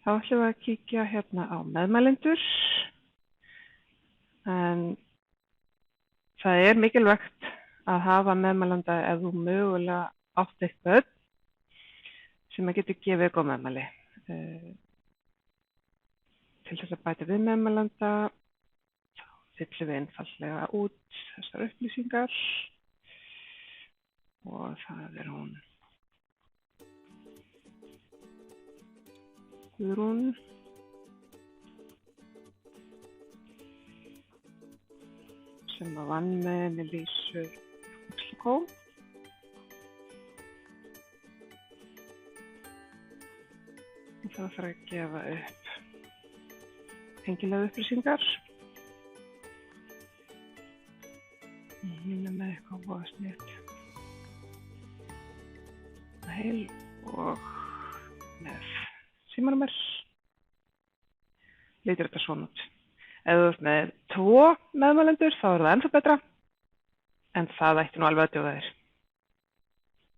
Þá ætlum við að kíkja hérna á meðmælendur. En það mikilvægt að hafa meðmælanda ef þú mögulega átt eitt börn sem að getur gefið góð meðmæli. Til þess að bæta við meðmælanda þá fyllum við einfaldlega út þessar upplýsingar og það hún Guðrún. Sem að vann með henni Lísu Huxley. Og það þarf að gefa upp tengilegu upplýsingar. Hún með eitthvað voða sniðugt. Heil og með símanúmer. Lítur þetta svona út. Ef þú ert með 2 meðmælendur þá það ennþá betra, en það ætti nú alveg að duga þér.